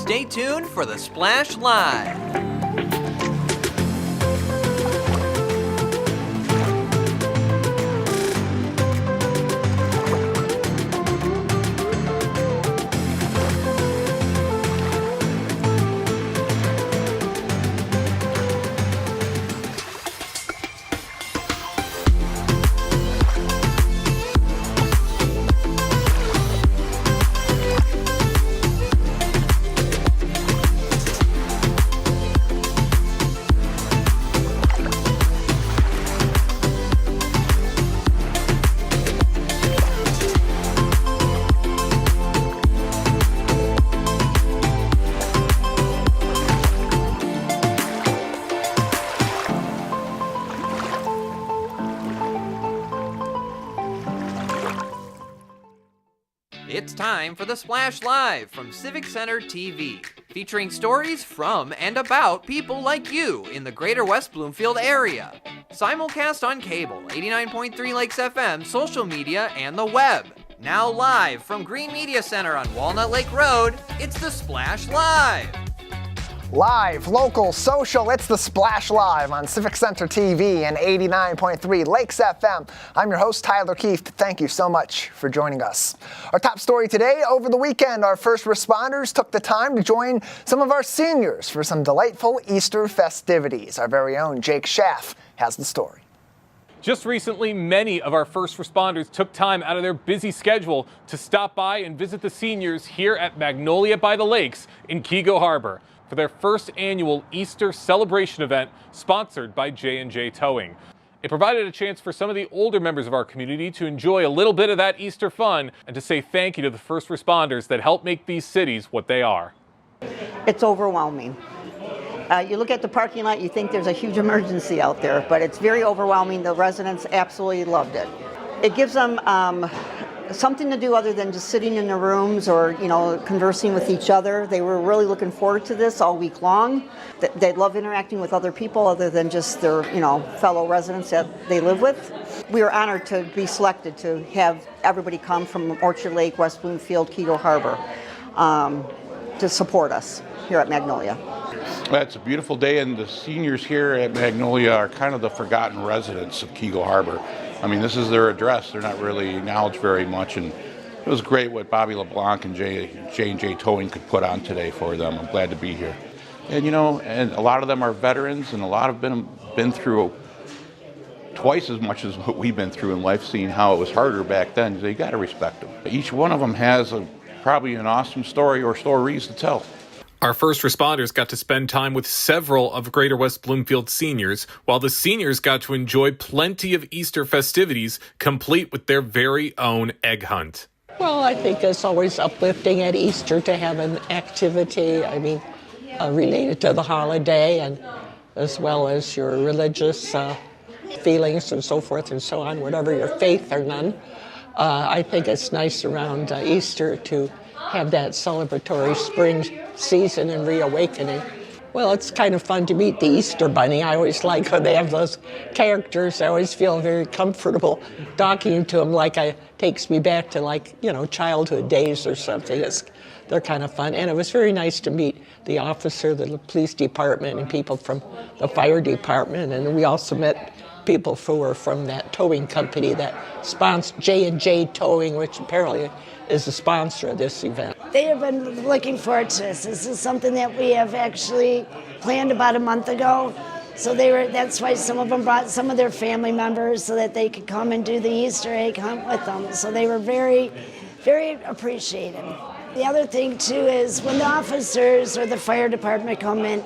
Stay tuned for the Splash Live. It's time for the Splash Live from Civic Center TV, featuring stories from and about people like you in the Greater West Bloomfield area. Simulcast on cable, 89.3 Lakes FM, social media, and the web. Now live from Green Media Center on Walnut Lake Road, it's the Splash Live. Live, local, social, it's the Splash Live on Civic Center TV and 89.3 Lakes FM. I'm your host, Tyler Keefe. Thank you so much for joining us. Our top story today, over the weekend, our first responders took the time to join some of our seniors for some delightful Easter festivities. Our very own Jake Schaff has the story. Just recently, many of our first responders took time out of their busy schedule to stop by and visit the seniors here at Magnolia by the Lakes in Keego Harbor for their first annual Easter celebration event sponsored by J&J Towing. It provided a chance for some of the older members of our community to enjoy a little bit of that Easter fun and to say thank you to the first responders that help make these cities what they are. It's overwhelming. You look at the parking lot, you think there's a huge emergency out there, but it's very overwhelming. The residents absolutely loved it. It gives them something to do other than just sitting in their rooms or, conversing with each other. They were really looking forward to this all week long. They love interacting with other people other than just their, fellow residents that they live with. We were honored to be selected to have everybody come from Orchard Lake, West Bloomfield, Keego Harbor to support us here at Magnolia. Well, it's a beautiful day, and the seniors here at Magnolia are kind of the forgotten residents of Keego Harbor. I mean, this is their address. They're not really acknowledged very much, and it was great what Bobby LeBlanc and J&J Towing could put on today for them. I'm glad to be here. And, and a lot of them are veterans, and a lot have been through twice as much as what we've been through in life, seeing how it was harder back then. So you got to respect them. Each one of them has probably an awesome story or stories to tell. Our first responders got to spend time with several of Greater West Bloomfield seniors, while the seniors got to enjoy plenty of Easter festivities, complete with their very own egg hunt. Well, I think it's always uplifting at Easter to have an activity, related to the holiday, and as well as your religious feelings and so forth and so on, whatever your faith or none. I think it's nice around Easter to have that celebratory spring season and reawakening. Well, it's kind of fun to meet the Easter Bunny. I always like when they have those characters. I always feel very comfortable talking to them, takes me back to childhood days or something. They're kind of fun. And it was very nice to meet the officer, the police department, and people from the fire department. And we also met people who were from that towing company that sponsored J&J Towing, which apparently is the sponsor of this event. They have been looking forward to this. This is something that we have actually planned about a month ago. So that's why some of them brought some of their family members so that they could come and do the Easter egg hunt with them. So they were very, very appreciative. The other thing too is when the officers or the fire department come in,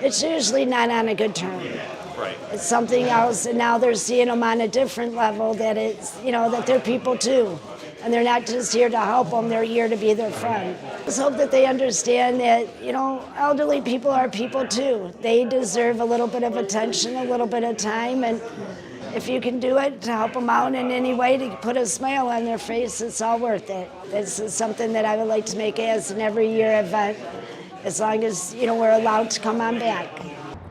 it's usually not on a good term. Right. It's something else, and now they're seeing them on a different level, that it's, that they're people too. And they're not just here to help them, they're here to be their friend. Let's hope that they understand that, elderly people are people too. They deserve a little bit of attention, a little bit of time, and if you can do it to help them out in any way to put a smile on their face, it's all worth it. This is something that I would like to make as an every year event, as long as, we're allowed to come on back.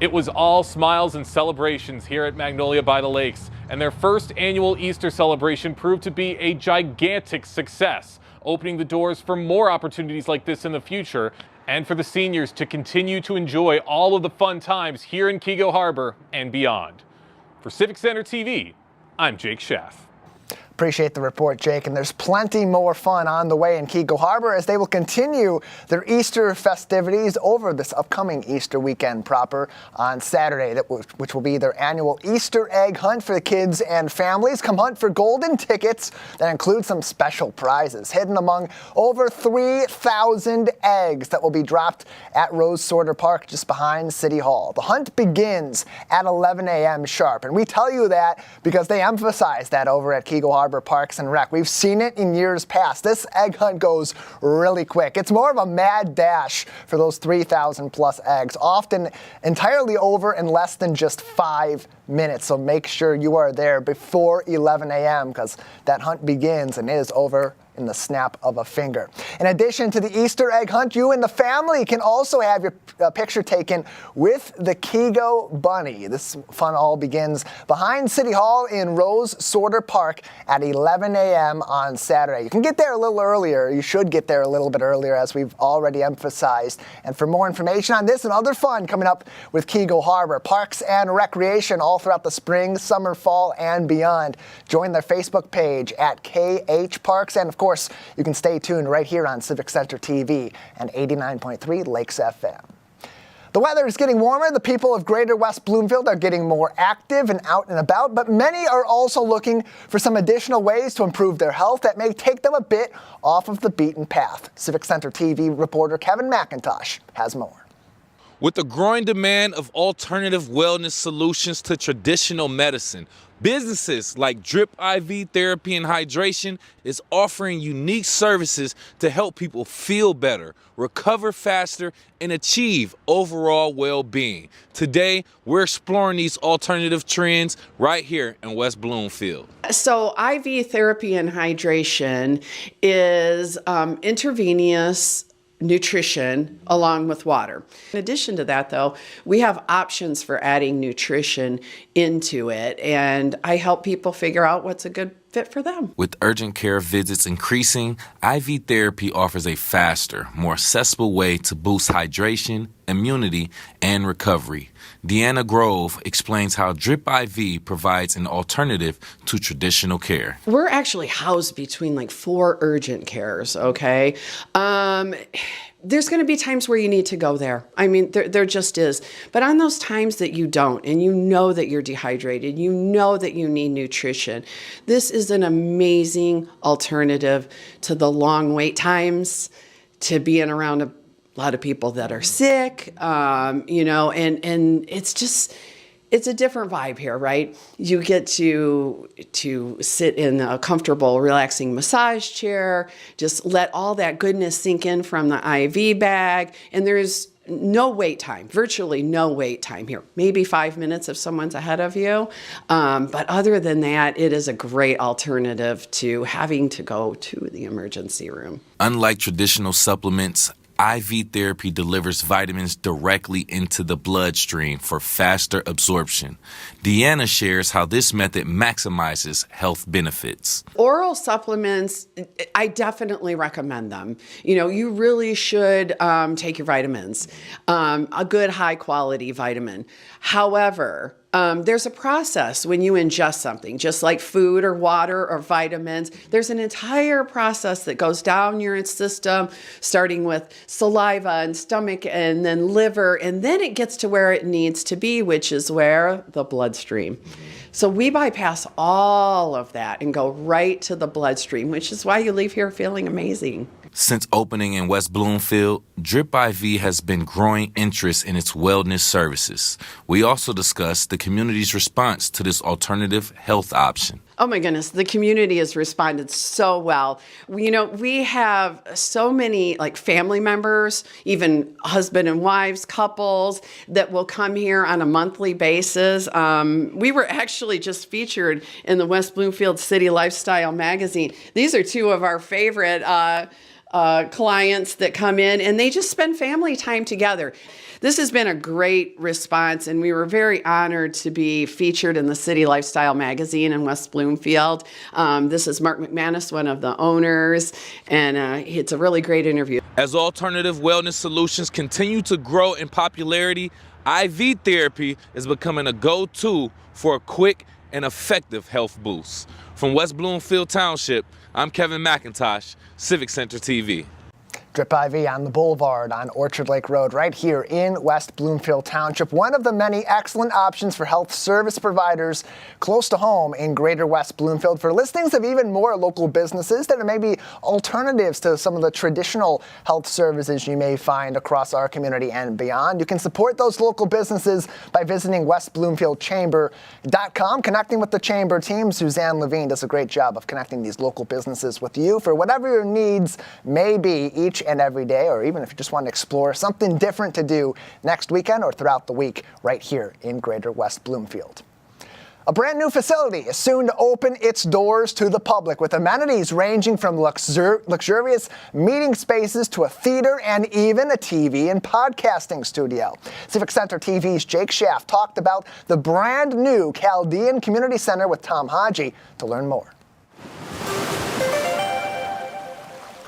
It was all smiles and celebrations here at Magnolia by the Lakes, and their first annual Easter celebration proved to be a gigantic success, opening the doors for more opportunities like this in the future and for the seniors to continue to enjoy all of the fun times here in Kego Harbor and beyond. For Civic Center TV, I'm Jake Schaff. Appreciate the report, Jake. And there's plenty more fun on the way in Kego Harbor as they will continue their Easter festivities over this upcoming Easter weekend proper on Saturday, which will be their annual Easter egg hunt for the kids and families. Come hunt for golden tickets that include some special prizes hidden among over 3,000 eggs that will be dropped at Rose Sorter Park just behind City Hall. The hunt begins at 11 a.m. sharp, and we tell you that because they emphasize that over at Kego Harbor Parks and Rec. We've seen it in years past. This egg hunt goes really quick. It's more of a mad dash for those 3,000 plus eggs, often entirely over in less than just 5 minutes. So make sure you are there before 11 a.m. because that hunt begins and is over in the snap of a finger. In addition to the Easter egg hunt, you and the family can also have your picture taken with the Kego Bunny. This fun all begins behind City Hall in Rose Sorter Park at 11 a.m. on Saturday. You can get there a little earlier. You should get there a little bit earlier, as we've already emphasized. And for more information on this and other fun coming up with Kego Harbor, Parks and Recreation all throughout the spring, summer, fall, and beyond, join their Facebook page at KH Parks. And of course, you can stay tuned right here on Civic Center TV and 89.3 Lakes FM. The weather is getting warmer. The people of Greater West Bloomfield are getting more active and out and about, but many are also looking for some additional ways to improve their health that may take them a bit off of the beaten path. Civic Center TV reporter Kevin McIntosh has more. With the growing demand of alternative wellness solutions to traditional medicine, businesses like Drip IV Therapy and Hydration is offering unique services to help people feel better, recover faster, and achieve overall well-being. Today, we're exploring these alternative trends right here in West Bloomfield. So IV Therapy and Hydration is intravenous nutrition along with water. In addition to that, though, we have options for adding nutrition into it, and I help people figure out what's a good fit for them. With urgent care visits increasing, IV therapy offers a faster, more accessible way to boost hydration, immunity, and recovery. Deanna Grove explains how Drip IV provides an alternative to traditional care. We're actually housed between like 4 urgent cares, okay? There's going to be times where you need to go there. I mean, there just is. But on those times that you don't, and you know that you're dehydrated, you know that you need nutrition, this is an amazing alternative to the long wait times, to being around a lot of people that are sick, and it's a different vibe here, right? You get to sit in a comfortable, relaxing massage chair, just let all that goodness sink in from the IV bag, and there's no wait time, virtually no wait time here. Maybe 5 minutes if someone's ahead of you. But other than that, it is a great alternative to having to go to the emergency room. Unlike traditional supplements, IV therapy delivers vitamins directly into the bloodstream for faster absorption. Deanna shares how this method maximizes health benefits. Oral supplements, I definitely recommend them. You know, you really should take your vitamins, a good high quality vitamin. However, there's a process when you ingest something, just like food or water or vitamins. There's an entire process that goes down your system, starting with saliva and stomach and then liver, and then it gets to where it needs to be, which is where? The bloodstream. So we bypass all of that and go right to the bloodstream, which is why you leave here feeling amazing. Since opening in West Bloomfield, Drip IV has been growing interest in its wellness services. We also discussed the community's response to this alternative health option. Oh my goodness, the community has responded so well. You know, we have so many like family members, even husband and wives, couples that will come here on a monthly basis. We were actually just featured in the West Bloomfield City Lifestyle magazine. These are 2 of our favorite clients that come in, and they just spend family time together. This has been a great response, and we were very honored to be featured in the City Lifestyle magazine in West Bloomfield. This is Mark McManus, one of the owners, and it's a really great interview. As alternative wellness solutions continue to grow in popularity, IV therapy is becoming a go-to for a quick and effective health boost. From West Bloomfield Township, I'm Kevin McIntosh, Civic Center TV. Drip IV on the Boulevard on Orchard Lake Road right here in West Bloomfield Township. One of the many excellent options for health service providers close to home in Greater West Bloomfield. For listings of even more local businesses that are maybe alternatives to some of the traditional health services you may find across our community and beyond, you can support those local businesses by visiting westbloomfieldchamber.com, connecting with the Chamber team. Suzanne Levine does a great job of connecting these local businesses with you for whatever your needs may be each and every day, or even if you just want to explore something different to do next weekend or throughout the week right here in Greater West Bloomfield. A brand new facility is soon to open its doors to the public with amenities ranging from luxurious meeting spaces to a theater and even a TV and podcasting studio. Civic Center TV's Jake Schaff talked about the brand new Chaldean Community Center with Tom Haji to learn more.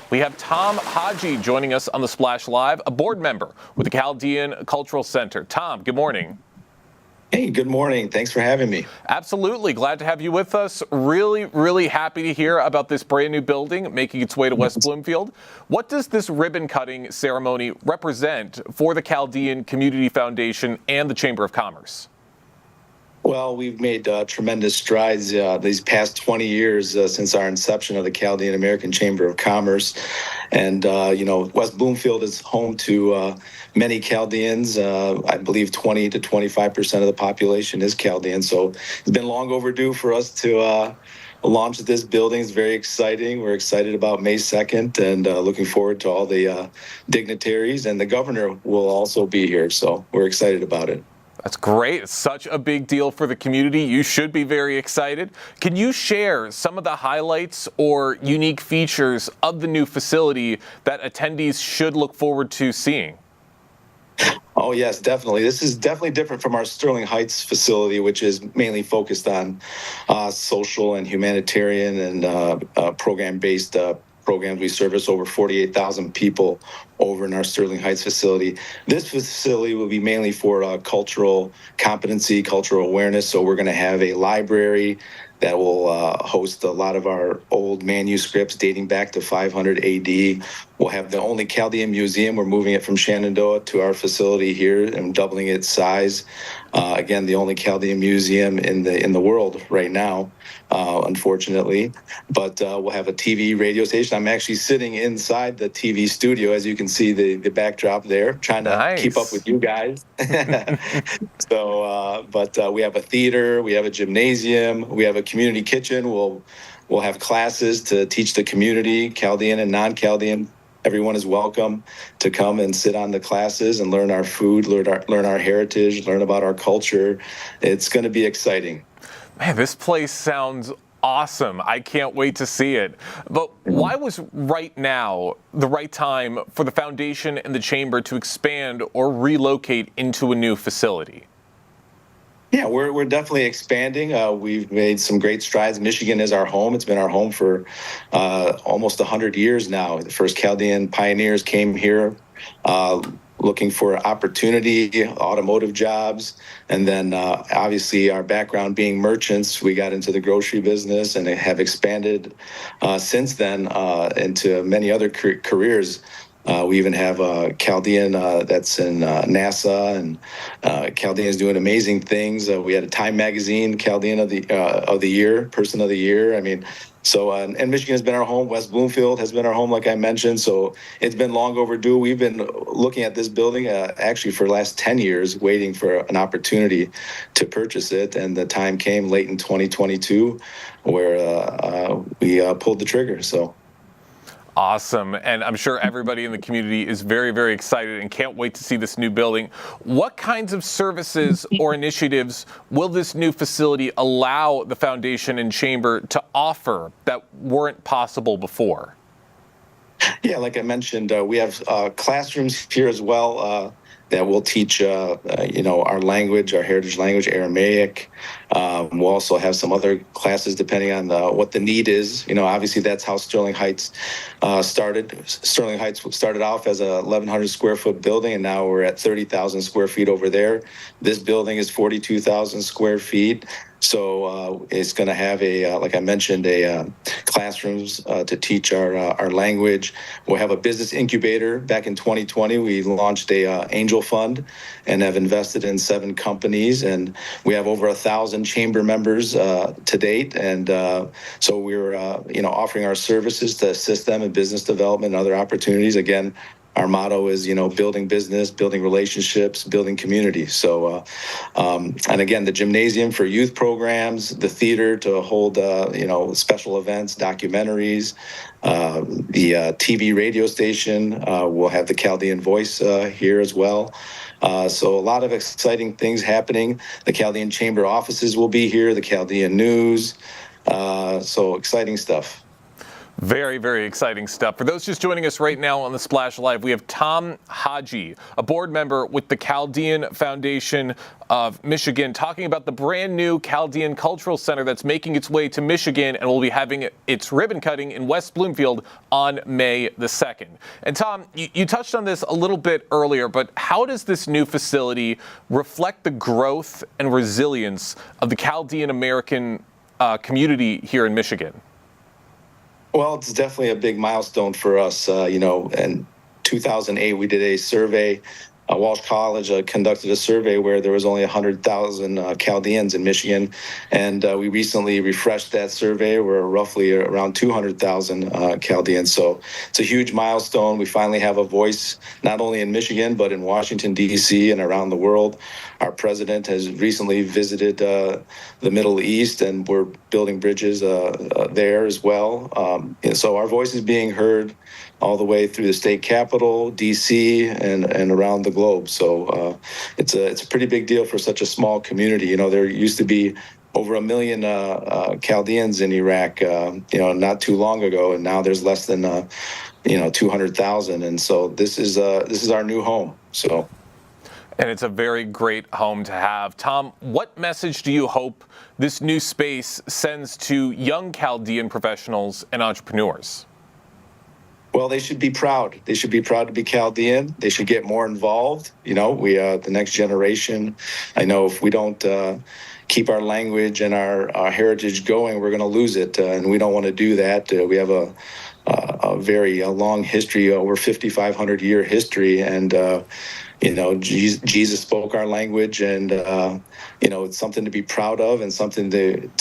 We have Tom Haji joining us on the Splash Live, a board member with the Chaldean Cultural Center. Tom, good morning. Hey, good morning. Thanks for having me. Absolutely. Glad to have you with us. Really happy to hear about this brand new building making its way to West Bloomfield. What does this ribbon cutting ceremony represent for the Chaldean Community Foundation and the Chamber of Commerce? Well, we've made tremendous strides these past 20 years since our inception of the Chaldean American Chamber of Commerce. And, West Bloomfield is home to many Chaldeans. I believe 20 to 25% of the population is Chaldean. So it's been long overdue for us to launch this building. It's very exciting. We're excited about May 2nd and looking forward to all the dignitaries. And the governor will also be here. So we're excited about it. That's great. It's such a big deal for the community. You should be very excited. Can you share some of the highlights or unique features of the new facility that attendees should look forward to seeing? Oh, yes, definitely. This is definitely different from our Sterling Heights facility, which is mainly focused on social and humanitarian and program-based programs. We service over 48,000 people over in our Sterling Heights facility. This facility will be mainly for cultural competency, cultural awareness. So we're going to have a library that will host a lot of our old manuscripts dating back to 500 AD. We'll have the only Chaldean museum. We're moving it from Shenandoah to our facility here and doubling its size. Again, the only Chaldean museum in the world right now, unfortunately. But we'll have a TV radio station. I'm actually sitting inside the TV studio, as you can see the backdrop there, trying to keep up with you guys. But we have a theater, we have a gymnasium, we have a community kitchen. We'll have classes to teach the community, Chaldean and non-Chaldean. Everyone is welcome to come and sit on the classes and learn our food, learn our heritage, learn about our culture. It's going to be exciting. Man, this place sounds awesome. I can't wait to see it. But why was right now the right time for the foundation and the chamber to expand or relocate into a new facility? Yeah, we're definitely expanding. We've made some great strides. Michigan is our home. It's been our home for almost 100 years now. The first Chaldean pioneers came here looking for opportunity, automotive jobs, and then obviously our background being merchants, we got into the grocery business and have expanded since then into many other careers. We even have a Chaldean that's in NASA, and Chaldean is doing amazing things. We had a Time Magazine Chaldean of the Year, Person of the Year. I mean, so and Michigan has been our home. West Bloomfield has been our home, like I mentioned. So it's been long overdue. We've been looking at this building actually for the last 10 years, waiting for an opportunity to purchase it, and the time came late in 2022 where we pulled the trigger. So. Awesome. And I'm sure everybody in the community is very, very excited and can't wait to see this new building. What kinds of services or initiatives will this new facility allow the foundation and chamber to offer that weren't possible before? Yeah, like I mentioned, we have classrooms here as well. that will teach, our language, our heritage language, Aramaic. We'll also have some other classes depending on what the need is. Obviously that's how Sterling Heights started. Sterling Heights started off as a 1,100 square foot building, and now we're at 30,000 square feet over there. This building is 42,000 square feet. So it's going to have like I mentioned, classrooms to teach our language. We'll have a business incubator. Back in 2020, we launched a angel fund and have invested in 7 companies, and we have over 1,000 chamber members to date. And so we're offering our services to assist them in business development and other opportunities. Again, our motto is, building business, building relationships, building community. So, and again, the gymnasium for youth programs, the theater to hold, special events, documentaries, the TV radio station. We'll have the Chaldean Voice here as well. So a lot of exciting things happening. The Chaldean Chamber offices will be here, the Chaldean News. So exciting stuff. Very, very exciting stuff. For those just joining us right now on the Splash Live, we have Tom Haji, a board member with the Chaldean Foundation of Michigan, talking about the brand new Chaldean Cultural Center that's making its way to Michigan and will be having its ribbon cutting in West Bloomfield on May the 2nd. And Tom, you touched on this a little bit earlier, but how does this new facility reflect the growth and resilience of the Chaldean American community here in Michigan? Well, it's definitely a big milestone for us. In 2008, we did a survey. Walsh College conducted a survey where there was only 100,000 Chaldeans in Michigan, and we recently refreshed that survey. We're roughly around 200,000 Chaldeans. So it's a huge milestone. We finally have a voice not only in Michigan but in Washington, D.C. and around the world. Our president has recently visited the Middle East, and we're building bridges there as well. So our voice is being heard all the way through the state capitol, D.C., and around the globe. So it's a pretty big deal for such a small community. There used to be over 1 million Chaldeans in Iraq, not too long ago, and now there's less than 200,000. And so this is our new home. So. And it's a very great home to have. Tom, what message do you hope this new space sends to young Chaldean professionals and entrepreneurs? Well, they should be proud. They should be proud to be Chaldean. They should get more involved. The next generation. I know if we don't keep our language and our heritage going, we're going to lose it, and we don't want to do that. We have a very long history, over 5,500 year history, and Jesus spoke our language, and it's something to be proud of and something to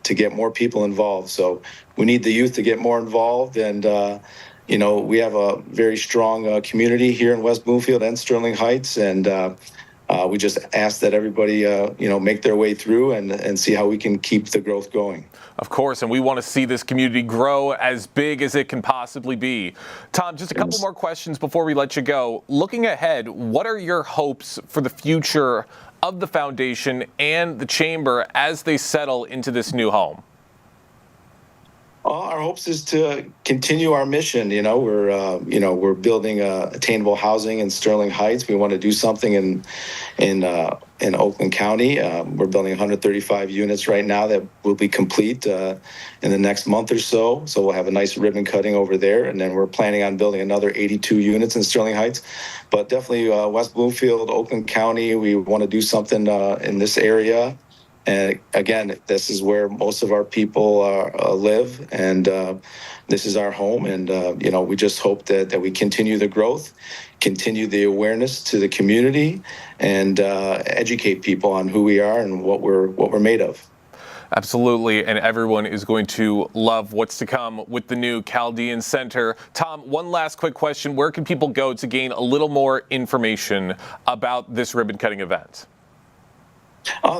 get more people involved. So we need the youth to get more involved, and we have a very strong community here in West Bloomfield and Sterling Heights, and we just ask that everybody make their way through and see how we can keep the growth going. Of course, and we want to see this community grow as big as it can possibly be. Tom, just a couple more questions before we let you go. Looking ahead, what are your hopes for the future of the foundation and the chamber as they settle into this new home? Our hopes is to continue our mission. We're building attainable housing in Sterling Heights. We want to do something in Oakland County. We're building 135 units right now that will be complete in the next month or so. So we'll have a nice ribbon cutting over there, and then we're planning on building another 82 units in Sterling Heights. But definitely West Bloomfield, Oakland County. We want to do something in this area. And again, this is where most of our people live, and this is our home. And we just hope that we continue the growth, continue the awareness to the community, and educate people on who we are and what we're made of. Absolutely, and everyone is going to love what's to come with the new Chaldean Center. Tom, one last quick question: where can people go to gain a little more information about this ribbon cutting event?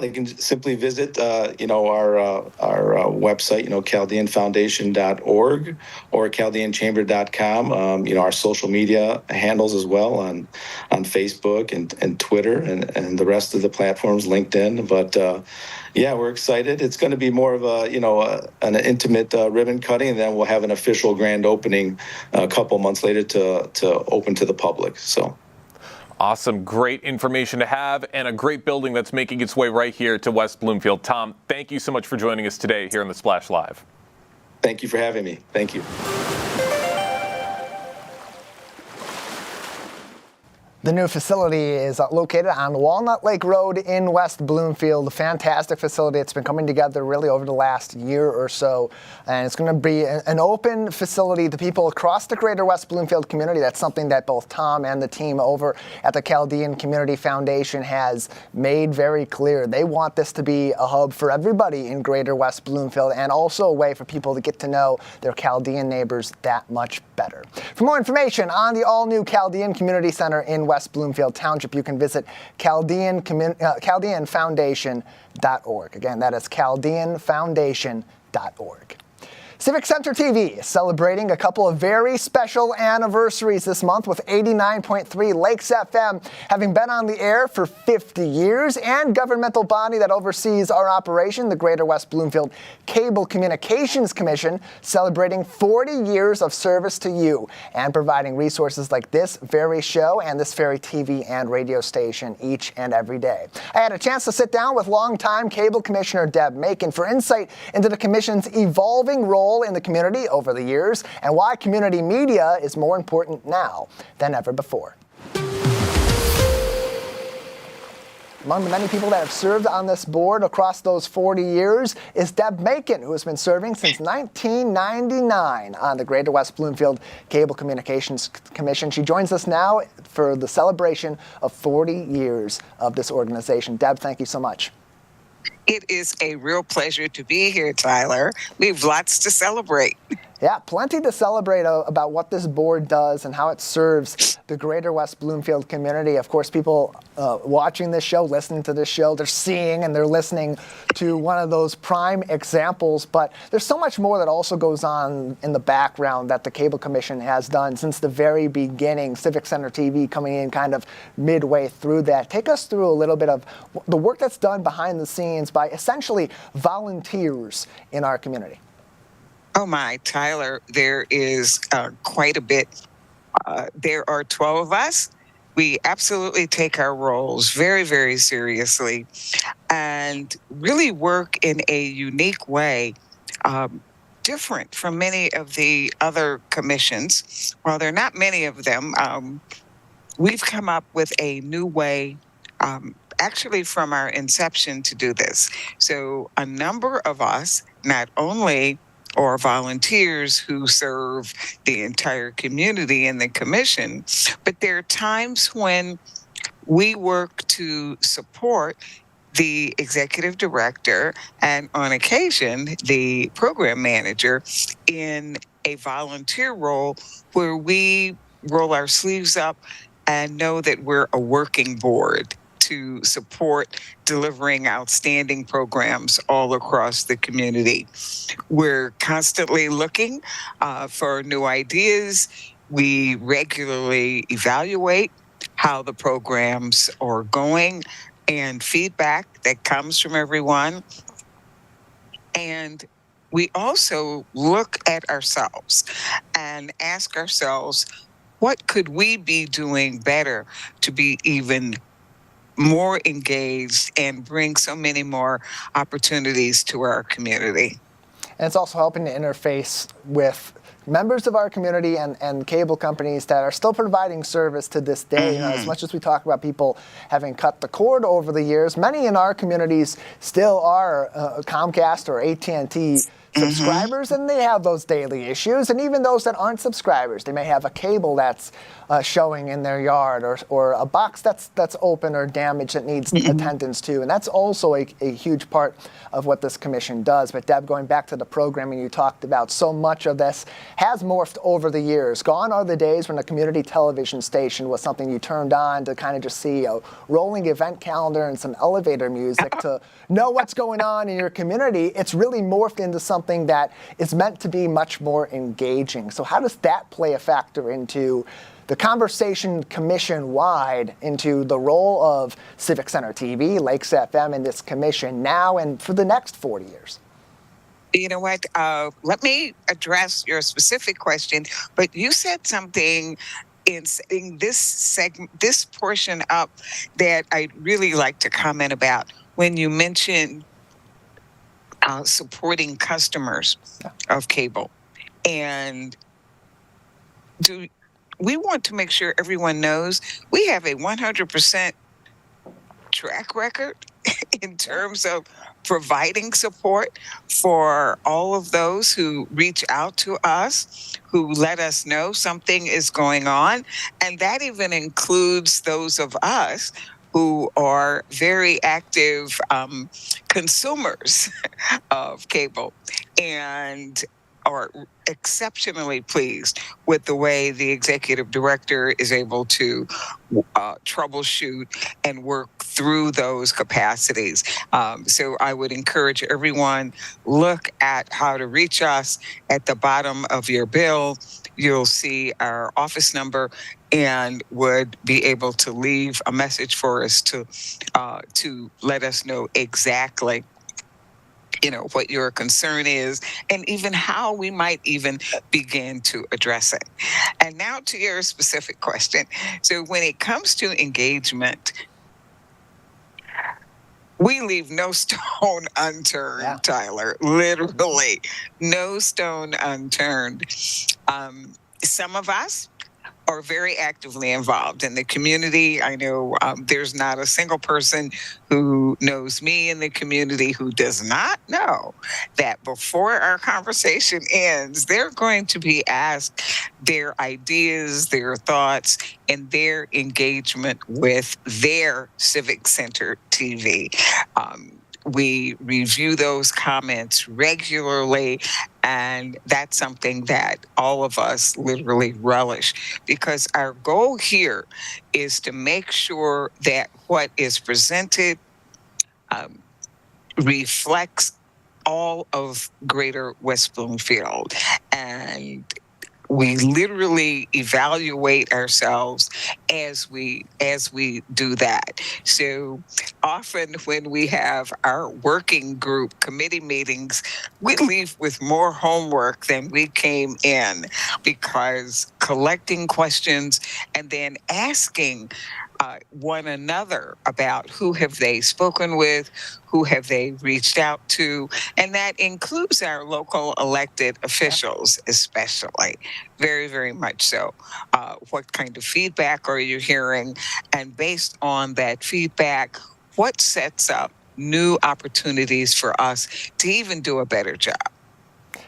They can simply visit, our website, chaldeanfoundation.org or chaldeanchamber.com. Our social media handles as well on Facebook and Twitter and the rest of the platforms, LinkedIn. But we're excited. It's going to be more of an intimate ribbon cutting, and then we'll have an official grand opening a couple months later to open to the public. So. Awesome. Great information to have, and a great building that's making its way right here to West Bloomfield. Tom, thank you so much for joining us today here on the Splash Live. Thank you for having me. Thank you. The new facility is located on Walnut Lake Road in West Bloomfield. A fantastic facility. It's been coming together really over the last year or so. And it's going to be an open facility to people across the Greater West Bloomfield community. That's something that both Tom and the team over at the Chaldean Community Foundation has made very clear. They want this to be a hub for everybody in Greater West Bloomfield, and also a way for people to get to know their Chaldean neighbors that much better. For more information on the all-new Chaldean Community Center in West Bloomfield Township, you can visit chaldeanfoundation.org. Again, that is chaldeanfoundation.org. Civic Center TV is celebrating a couple of very special anniversaries this month, with 89.3 Lakes FM having been on the air for 50 years, and governmental body that oversees our operation, the Greater West Bloomfield Cable Communications Commission, celebrating 40 years of service to you and providing resources like this very show and this very TV and radio station each and every day. I had a chance to sit down with longtime Cable Commissioner Deb Macon for insight into the Commission's evolving role in the community over the years, and why community media is more important now than ever before. Among the many people that have served on this board across those 40 years is Deb Macon, who has been serving since 1999 on the Greater West Bloomfield Cable Communications Commission. She joins us now for the celebration of 40 years of this organization. Deb, thank you so much. It is a real pleasure to be here, Tyler. We have lots to celebrate. Yeah, plenty to celebrate about what this board does and how it serves the Greater West Bloomfield community. Of course, people watching this show, listening to this show, they're seeing and they're listening to one of those prime examples. But there's so much more that also goes on in the background that the Cable Commission has done since the very beginning. Civic Center TV coming in kind of midway through that. Take us through a little bit of the work that's done behind the scenes by essentially volunteers in our community. Oh my, Tyler, there is quite a bit. There are 12 of us. We absolutely take our roles very, very seriously and really work in a unique way, different from many of the other commissions. While there are not many of them, we've come up with a new way, actually from our inception, to do this. So a number of us, not only or volunteers who serve the entire community in the commission, but there are times when we work to support the executive director and, on occasion, the program manager in a volunteer role where we roll our sleeves up and know that we're a working board to support delivering outstanding programs all across the community. We're constantly looking for new ideas. We regularly evaluate how the programs are going and feedback that comes from everyone. And we also look at ourselves and ask ourselves, what could we be doing better to be even more engaged and bring so many more opportunities to our community? And it's also helping to interface with members of our community and cable companies that are still providing service to this day. You know, as much as we talk about people having cut the cord over the years, many in our communities still are Comcast or AT&T subscribers, and they have those daily issues. And even those that aren't subscribers, they may have a cable that's showing in their yard, or a box that's open or damaged that needs attendance to. And that's also a huge part of what this commission does. But Deb, going back to the programming you talked about, so much of this has morphed over the years. Gone are the days when a community television station was something you turned on to kind of just see a rolling event calendar and some elevator music to know what's going on in your community. It's really morphed into something that is meant to be much more engaging. So how does that play a factor into the conversation commission-wide, into the role of Civic Center TV, Lakes FM, and this commission now and for the next 40 years? You know what? Let me address your specific question, but you said something in setting this portion up that I'd really like to comment about when you mentioned supporting customers of cable. And we want to make sure everyone knows we have a 100% track record in terms of providing support for all of those who reach out to us, who let us know something is going on. And that even includes those of us who are very active consumers of cable and are exceptionally pleased with the way the executive director is able to troubleshoot and work through those capacities. So I would encourage everyone, look at how to reach us. At the bottom of your bill, you'll see our office number and would be able to leave a message for us to let us know exactly what your concern is and even how we might even begin to address it. And now to your specific question. So when it comes to engagement, we leave no stone unturned, Tyler, literally no stone unturned. Some of us are very actively involved in the community. I know there's not a single person who knows me in the community who does not know that before our conversation ends, they're going to be asked their ideas, their thoughts, and their engagement with their Civic Center TV. We review those comments regularly, and that's something that all of us literally relish, because our goal here is to make sure that what is presented reflects all of Greater West Bloomfield. And we literally evaluate ourselves as we do that. So often when we have our working group committee meetings, we leave with more homework than we came in, because collecting questions and then asking one another about who have they spoken with, who have they reached out to, and that includes our local elected officials, especially. Very, very much so. What kind of feedback are you hearing? And based on that feedback, what sets up new opportunities for us to even do a better job?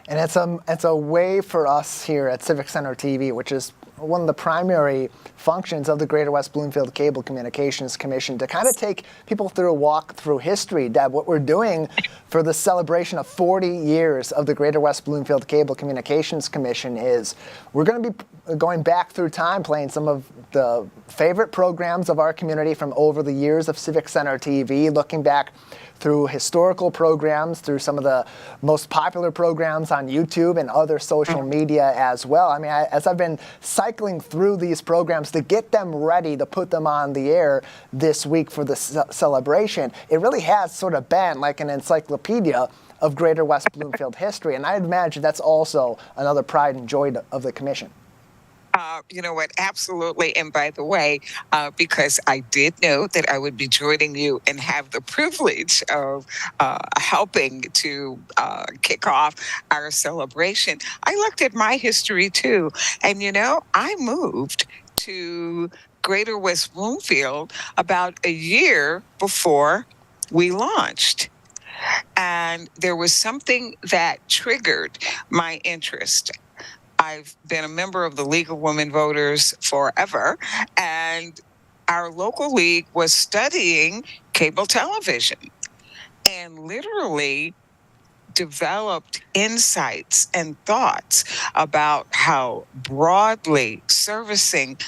And it's a way for us here at Civic Center TV, which is one of the primary functions of the Greater West Bloomfield Cable Communications Commission, to kind of take people through a walk through history. Deb, what we're doing for the celebration of 40 years of the Greater West Bloomfield Cable Communications Commission is we're going to be going back through time, playing some of the favorite programs of our community from over the years of Civic Center TV, looking back through historical programs, through some of the most popular programs on YouTube and other social media as well. I mean, as I've been cycling through these programs to get them ready to put them on the air this week for the celebration, it really has sort of been like an encyclopedia of Greater West Bloomfield history. And I'd imagine that's also another pride and joy of the commission. You know what? Absolutely. And by the way, because I did know that I would be joining you and have the privilege of helping to kick off our celebration, I looked at my history too. And, I moved to Greater West Bloomfield about a year before we launched. And there was something that triggered my interest. I've been a member of the League of Women Voters forever, and our local league was studying cable television and literally developed insights and thoughts about how broadly servicing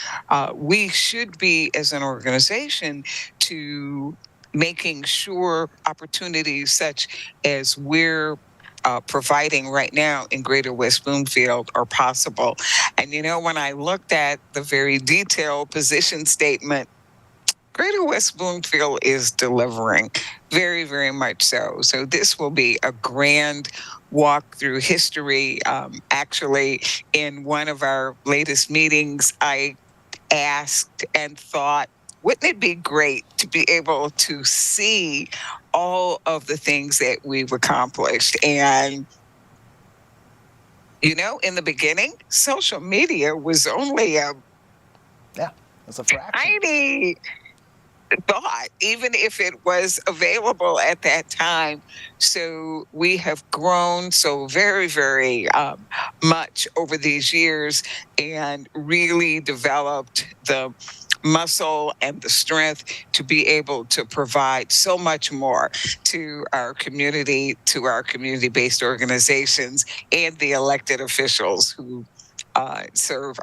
we should be as an organization to making sure opportunities such as we're providing right now in Greater West Bloomfield are possible. And when I looked at the very detailed position statement, Greater West Bloomfield is delivering, very, very much so. So this will be a grand walk through history. Actually, in one of our latest meetings, I asked and thought, wouldn't it be great to be able to see all of the things that we've accomplished? And, in the beginning, social media was only a tiny thought, even if it was available at that time. So we have grown so very, very much over these years and really developed the muscle and the strength to be able to provide so much more to our community-based organizations and the elected officials who serve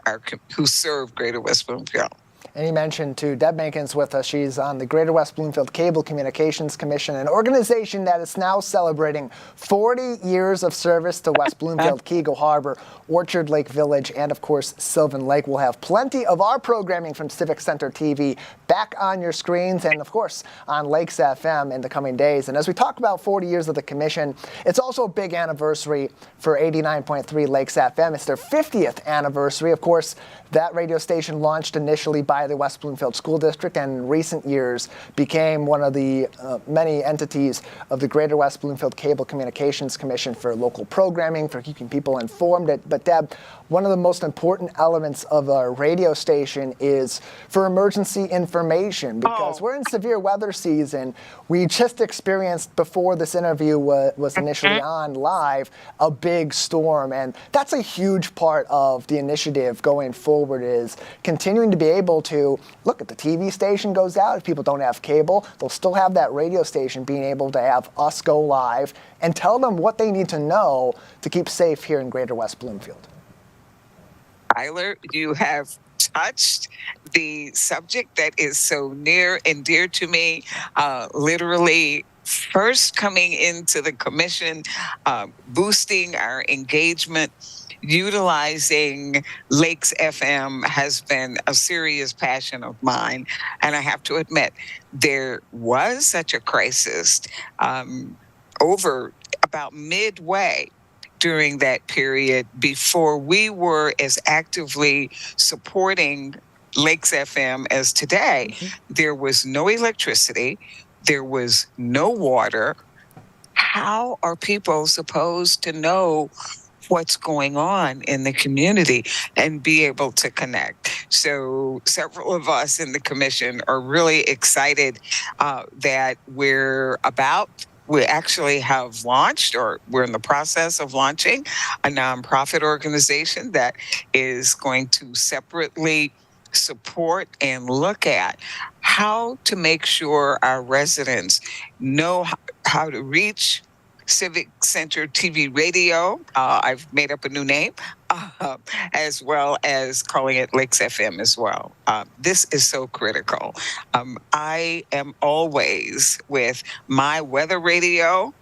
Greater West Bloomfield. And you mentioned, too, Deb Makin's with us. She's on the Greater West Bloomfield Cable Communications Commission, an organization that is now celebrating 40 years of service to West Bloomfield, Keego Harbor, Orchard Lake Village, and, of course, Sylvan Lake. We'll have plenty of our programming from Civic Center TV back on your screens and, of course, on Lakes FM in the coming days. And as we talk about 40 years of the commission, it's also a big anniversary for 89.3 Lakes FM. It's their 50th anniversary. Of course, that radio station launched initially by the West Bloomfield School District and in recent years became one of the many entities of the Greater West Bloomfield Cable Communications Commission for local programming, for keeping people informed. But Deb, one of the most important elements of our radio station is for emergency information, because we're in severe weather season. We just experienced, before this interview was initially on live, a big storm, and that's a huge part of the initiative going forward, is continuing to be able to look at the TV station goes out. If people don't have cable, they'll still have that radio station being able to have us go live and tell them what they need to know to keep safe here in Greater West Bloomfield. Tyler, you have touched the subject that is so near and dear to me. Literally, first coming into the commission, boosting our engagement, utilizing Lakes FM has been a serious passion of mine. And I have to admit, there was such a crisis over about midway during that period, before we were as actively supporting Lakes FM as today. There was no electricity. There was no water. How are people supposed to know what's going on in the community and be able to connect? So several of us in the commission are really excited that we actually have launched, or we're in the process of launching, a nonprofit organization that is going to separately support and look at how to make sure our residents know how to reach Civic Center TV radio. I've made up a new name, as well as calling it Lakes FM as well. This is so critical. I am always with my weather radio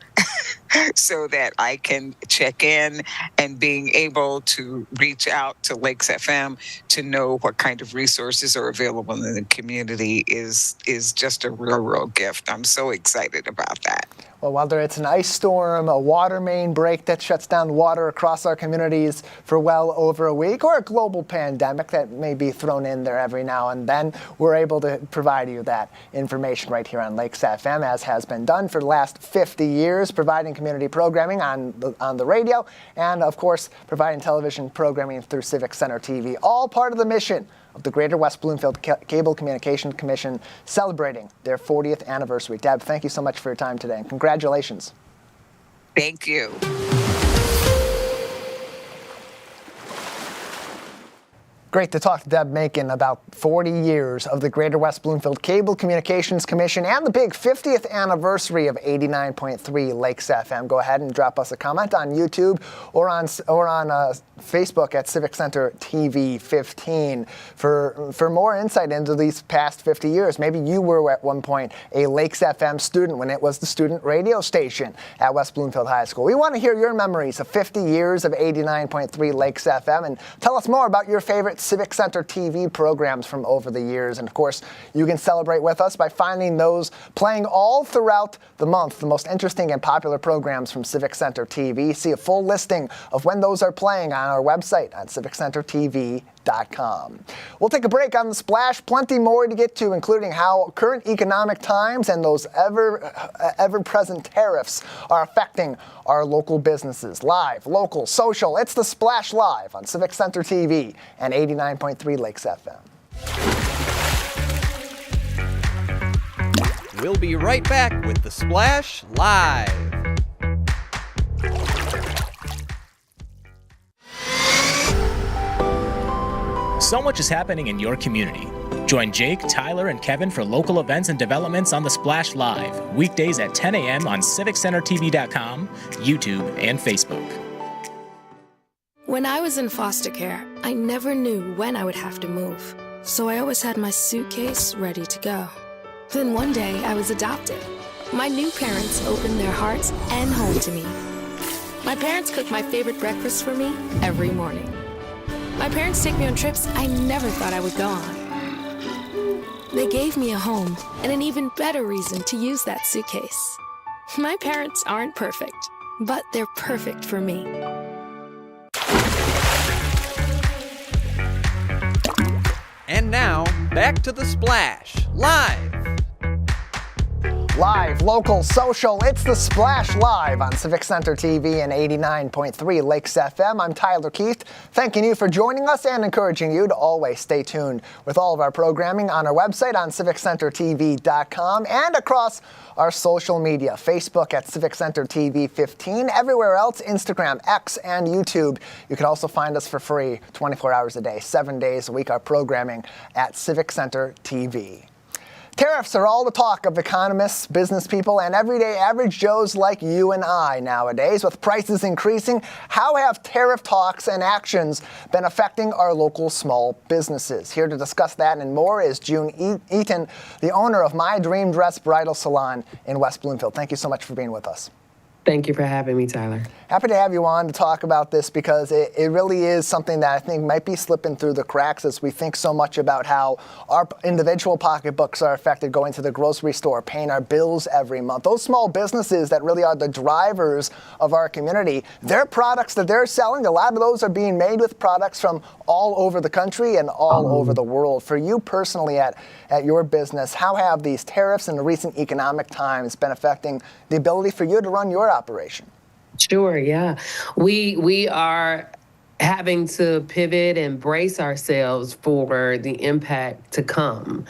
so that I can check in, and being able to reach out to Lakes FM to know what kind of resources are available in the community is just a real gift. I'm so excited about that. Well, whether it's an ice storm, a water main break that shuts down water across our communities for well over a week, or a global pandemic that may be thrown in there every now and then, we're able to provide you that information right here on Lakes FM, as has been done for the last 50 years, providing community programming on the radio, and of course, providing television programming through Civic Center TV, all part of the mission of the Greater West Bloomfield Cable Communications Commission, celebrating their 40th anniversary. Deb, thank you so much for your time today, and congratulations. Thank you. Great to talk to Deb Makin about 40 years of the Greater West Bloomfield Cable Communications Commission and the big 50th anniversary of 89.3 Lakes FM. Go ahead and drop us a comment on YouTube or on Facebook at Civic Center TV 15 for more insight into these past 50 years. Maybe you were at one point a Lakes FM student when it was the student radio station at West Bloomfield High School. We want to hear your memories of 50 years of 89.3 Lakes FM, and tell us more about your favorite favorite Civic Center TV programs from over the years. And of course, you can celebrate with us by finding those playing all throughout the month, the most interesting and popular programs from Civic Center TV. See a full listing of when those are playing on our website at civiccentertv.com. We'll take a break on The Splash. Plenty more to get to, including how current economic times and those ever-present tariffs are affecting our local businesses. Live, local, social, it's The Splash Live on Civic Center TV and 89.3 Lakes FM. We'll be right back with The Splash Live. So much is happening in your community. Join Jake, Tyler, and Kevin for local events and developments on The Splash Live, weekdays at 10 a.m. on CivicCenterTV.com, YouTube, and Facebook. When I was in foster care, I never knew when I would have to move, so I always had my suitcase ready to go. Then one day, I was adopted. My new parents opened their hearts and home to me. My parents cook my favorite breakfast for me every morning. My parents take me on trips I never thought I would go on. They gave me a home and an even better reason to use that suitcase. My parents aren't perfect, but they're perfect for me. And now, back to The Splash, live. Live, local, social, it's The Splash Live on Civic Center TV and 89.3 Lakes FM. I'm Tyler Keith, thanking you for joining us and encouraging you to always stay tuned with all of our programming on our website on CivicCenterTV.com and across our social media, Facebook at Civic Center TV 15, everywhere else, Instagram, X, and YouTube. You can also find us for free 24 hours a day, 7 days a week, our programming at Civic Center TV. Tariffs are all the talk of economists, business people, and everyday average Joes like you and I nowadays. With prices increasing, how have tariff talks and actions been affecting our local small businesses? Here to discuss that and more is June Eaton, the owner of My Dream Dress Bridal Salon in West Bloomfield. Thank you so much for being with us. Thank you for having me, Tyler. Happy to have you on to talk about this because it really is something that I think might be slipping through the cracks as we think so much about how our individual pocketbooks are affected going to the grocery store, paying our bills every month. Those small businesses that really are the drivers of our community, their products that they're selling, a lot of those are being made with products from all over the country and all over the world. For you personally at your business, how have these tariffs and the recent economic times been affecting the ability for you to run your operation? Sure, yeah. We are having to pivot and brace ourselves for the impact to come.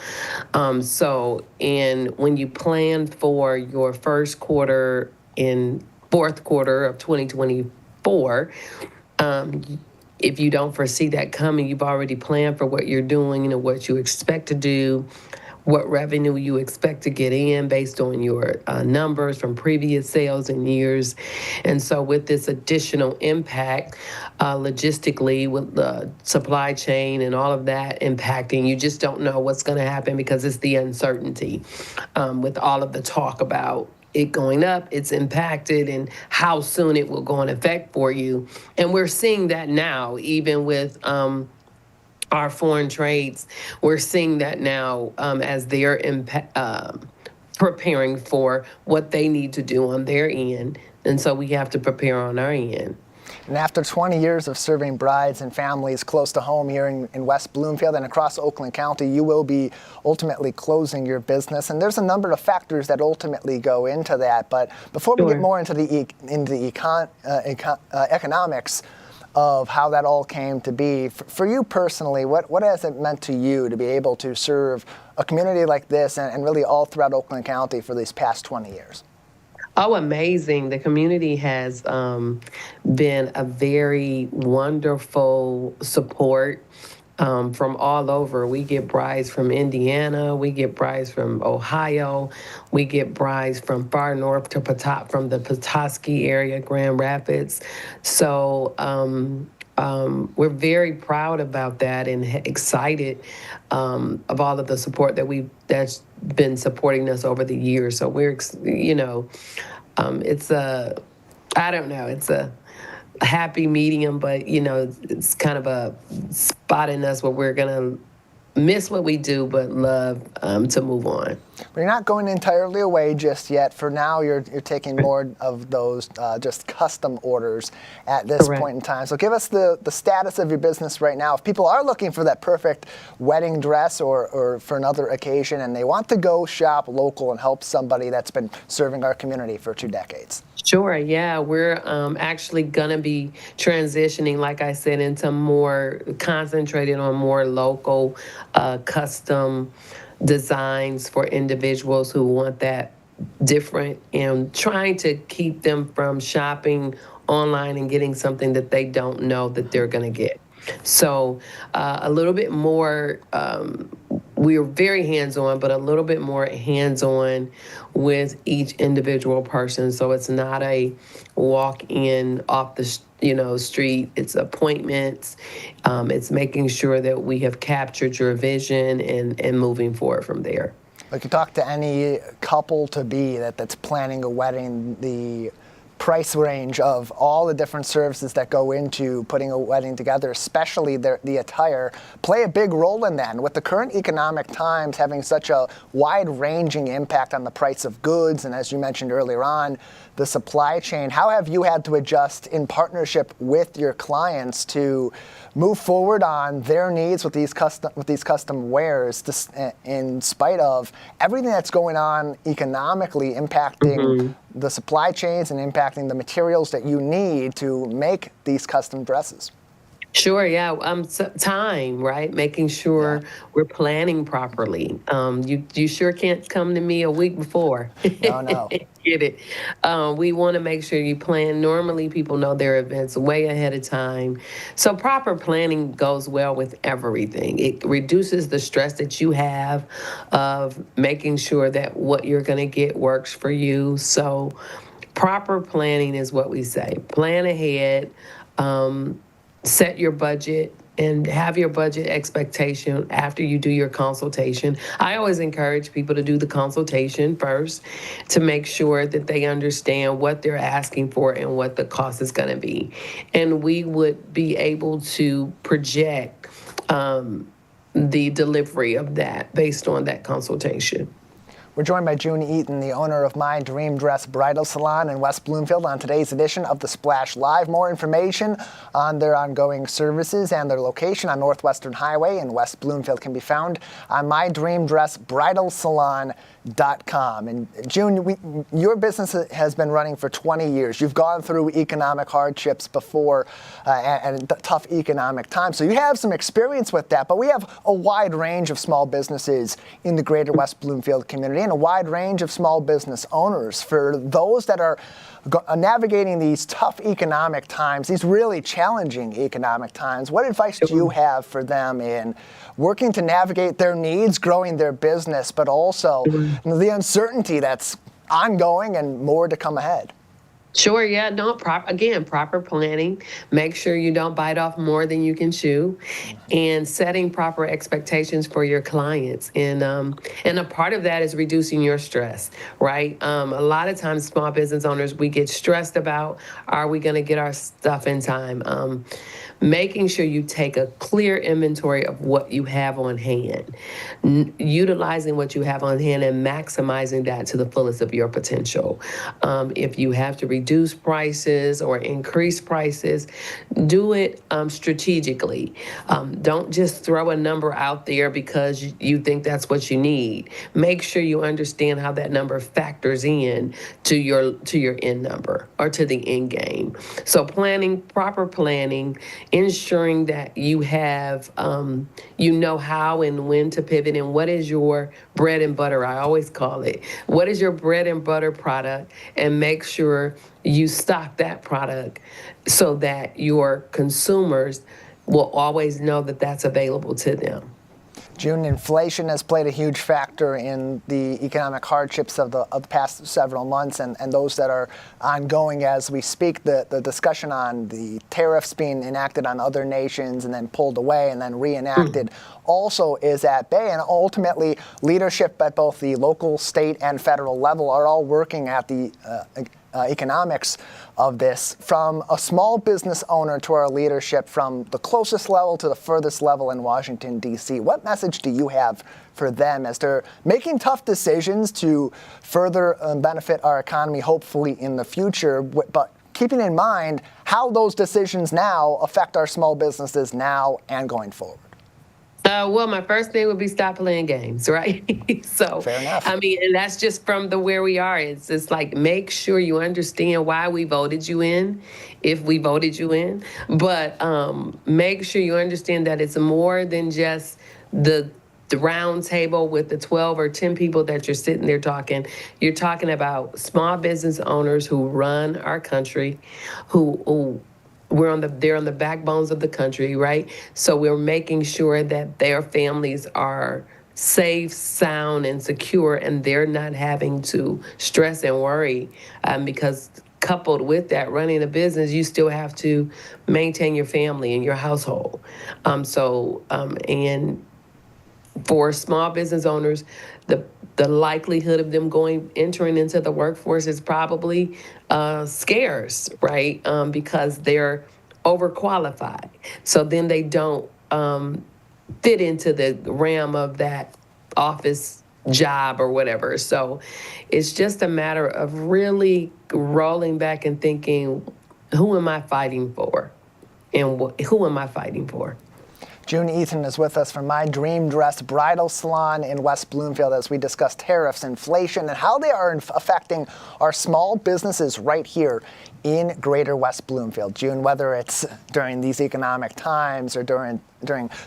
And when you plan for your first quarter and fourth quarter of 2024, if you don't foresee that coming, you've already planned for what you're doing, what you expect to do, what revenue you expect to get in based on your numbers from previous sales and years. And so with this additional impact, logistically, with the supply chain and all of that impacting, you just don't know what's going to happen because it's the uncertainty with all of the talk about it going up, it's impacted, and how soon it will go in effect for you. And we're seeing that now, even with our foreign trades. We're seeing that now as they're preparing for what they need to do on their end. And so we have to prepare on our end. And after 20 years of serving brides and families close to home here in West Bloomfield and across Oakland County, you will be ultimately closing your business. And there's a number of factors that ultimately go into that. But before we get more into the economics of how that all came to be, for you personally, what has it meant to you to be able to serve a community like this and really all throughout Oakland County for these past 20 years? Oh, amazing. The community has been a very wonderful support from all over. We get brides from Indiana. We get brides from Ohio. We get brides from far north to from the Petoskey area, Grand Rapids. So we're very proud about that and excited of all of the support that's been supporting us over the years. So we're, it's happy medium, but it's kind of a spot in us where we're gonna miss what we do, but love to move on. But you're not going entirely away just yet. For now, you're taking more of those just custom orders at this Correct. point in time. So give us the status of your business right now. If people are looking for that perfect wedding dress or for another occasion and they want to go shop local and help somebody that's been serving our community for 2 decades. Sure, yeah. We're actually going to be transitioning, like I said, into more concentrated on more local custom designs for individuals who want that different, and trying to keep them from shopping online and getting something that they don't know that they're going to get. So a little bit more, we're very hands-on, but a little bit more hands-on with each individual person. So it's not a walk-in off the street. It's appointments. It's making sure that we have captured your vision and moving forward from there. Like you talk to any couple-to-be that's planning a wedding, the price range of all the different services that go into putting a wedding together, especially the attire, play a big role in that. And with the current economic times having such a wide-ranging impact on the price of goods, and as you mentioned earlier on, the supply chain, how have you had to adjust in partnership with your clients to move forward on their needs with these custom wares, in spite of everything that's going on economically impacting the supply chains and impacting the materials that you need to make these custom dresses? Sure, yeah. Time, right? Making sure we're planning properly. You sure can't come to me a week before. No. Get it. We want to make sure you plan. Normally, people know their events way ahead of time. So proper planning goes well with everything. It reduces the stress that you have of making sure that what you're going to get works for you. So proper planning is what we say. Plan ahead. Set your budget and have your budget expectation after you do your consultation. I always encourage people to do the consultation first to make sure that they understand what they're asking for and what the cost is going to be. And we would be able to project the delivery of that based on that consultation. We're joined by June Eaton, the owner of My Dream Dress Bridal Salon in West Bloomfield, on today's edition of The Splash Live. More information on their ongoing services and their location on Northwestern Highway in West Bloomfield can be found on mydreamdressbridalsalon.com. And June, your business has been running for 20 years. You've gone through economic hardships before and tough economic times. So you have some experience with that, but we have a wide range of small businesses in the Greater West Bloomfield community and a wide range of small business owners. For those that are navigating these tough economic times, these really challenging economic times, what advice do you have for them in working to navigate their needs, growing their business, but also the uncertainty that's ongoing and more to come ahead? Sure, yeah, no, proper planning. Make sure you don't bite off more than you can chew, and setting proper expectations for your clients. And a part of that is reducing your stress, right? A lot of times, small business owners, we get stressed about, are we going to get our stuff in time? Making sure you take a clear inventory of what you have on hand, utilizing what you have on hand and maximizing that to the fullest of your potential. If you have to reduce prices or increase prices, do it strategically. Don't just throw a number out there because you think that's what you need. Make sure you understand how that number factors in to your end number or to the end game. So proper planning, ensuring that you have, you know how and when to pivot, and what is your bread and butter, I always call it. What is your bread and butter product, and make sure you stock that product so that your consumers will always know that that's available to them. June, inflation has played a huge factor in the economic hardships of the past several months and those that are ongoing as we speak. The discussion on the tariffs being enacted on other nations and then pulled away and then reenacted also is at bay. And ultimately, leadership at both the local, state, and federal level are all working at the economics of this, from a small business owner to our leadership, from the closest level to the furthest level in Washington, D.C. What message do you have for them as they're making tough decisions to further benefit our economy, hopefully in the future, but keeping in mind how those decisions now affect our small businesses now and going forward? Well, my first thing would be stop playing games, right? So, fair enough. I mean, and that's just from the where we are. It's like, make sure you understand why we voted you in, if we voted you in. But make sure you understand that it's more than just the round table with the 12 or 10 people that you're sitting there talking. You're talking about small business owners who run our country, who they're on the backbones of the country, right? So we're making sure that their families are safe, sound, and secure, and they're not having to stress and worry because coupled with that, running a business, you still have to maintain your family and your household. And for small business owners, the likelihood of them entering into the workforce is probably scarce, right? Because they're overqualified. So then they don't fit into the realm of that office job or whatever. So it's just a matter of really rolling back and thinking, who am I fighting for? And who am I fighting for? June Ethan is with us from My Dream Dress Bridal Salon in West Bloomfield as we discuss tariffs, inflation, and how they are affecting our small businesses right here in Greater West Bloomfield. June, whether it's during these economic times or during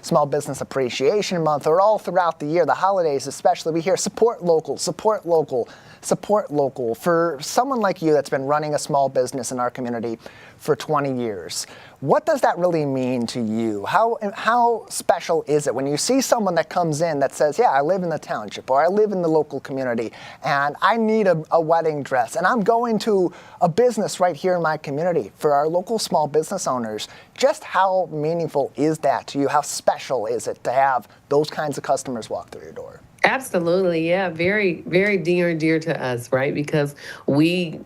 Small Business Appreciation Month or all throughout the year, the holidays especially, we hear support local, support local, support local. For someone like you that's been running a small business in our community for 20 years, what does that really mean to you? How special is it when you see someone that comes in that says, yeah, I live in the township or I live in the local community and I need a wedding dress and I'm going to a business right here in my community? For our local small business owners, just how meaningful is that to you? How special is it to have those kinds of customers walk through your door? Absolutely, yeah. Very, very dear to us, right? Because we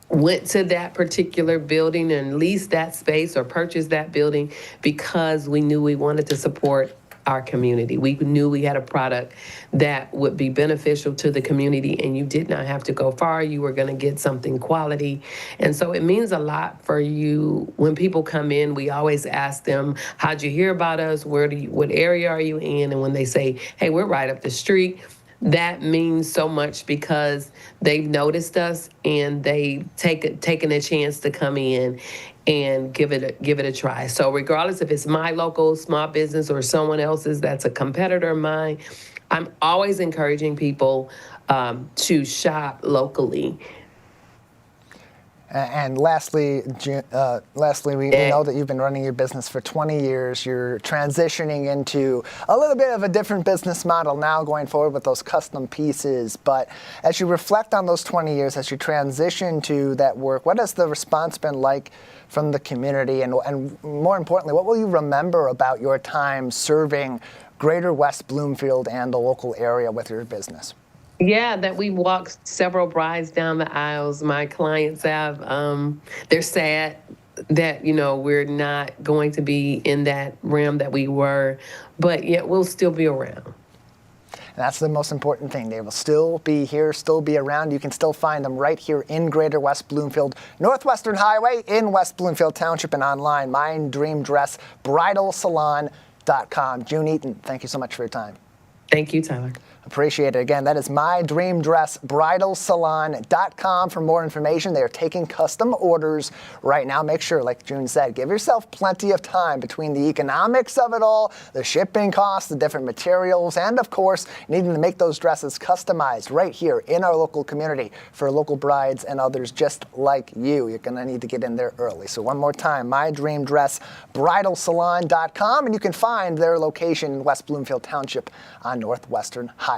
went to that particular building and leased that space or purchased that building because we knew we wanted to support our community. We knew we had a product that would be beneficial to the community and you did not have to go far. You were going to get something quality. And so it means a lot for you. When people come in, we always ask them, how'd you hear about us? What area are you in? And when they say, hey, we're right up the street, that means so much because they've noticed us and they've taken a chance to come in and give it a try. So regardless if it's my local small business or someone else's that's a competitor of mine, I'm always encouraging people to shop locally. And lastly, we know that you've been running your business for 20 years. You're transitioning into a little bit of a different business model now going forward with those custom pieces. But as you reflect on those 20 years, as you transition to that work, what has the response been like from the community? And more importantly, what will you remember about your time serving Greater West Bloomfield and the local area with your business? Yeah, that we walked several brides down the aisles. My clients have, they're sad that, we're not going to be in that realm that we were, but yet we'll still be around. And that's the most important thing. They will still be here, still be around. You can still find them right here in Greater West Bloomfield, Northwestern Highway in West Bloomfield Township, and online, MyDreamDressBridalSalon.com. June Eaton, thank you so much for your time. Thank you, Tyler. Appreciate it. Again, that is MyDreamDressBridalSalon.com for more information. They are taking custom orders right now. Make sure, like June said, give yourself plenty of time between the economics of it all, the shipping costs, the different materials, and of course, needing to make those dresses customized right here in our local community for local brides and others just like you. You're going to need to get in there early. So one more time, MyDreamDressBridalSalon.com, and you can find their location in West Bloomfield Township on Northwestern Highway.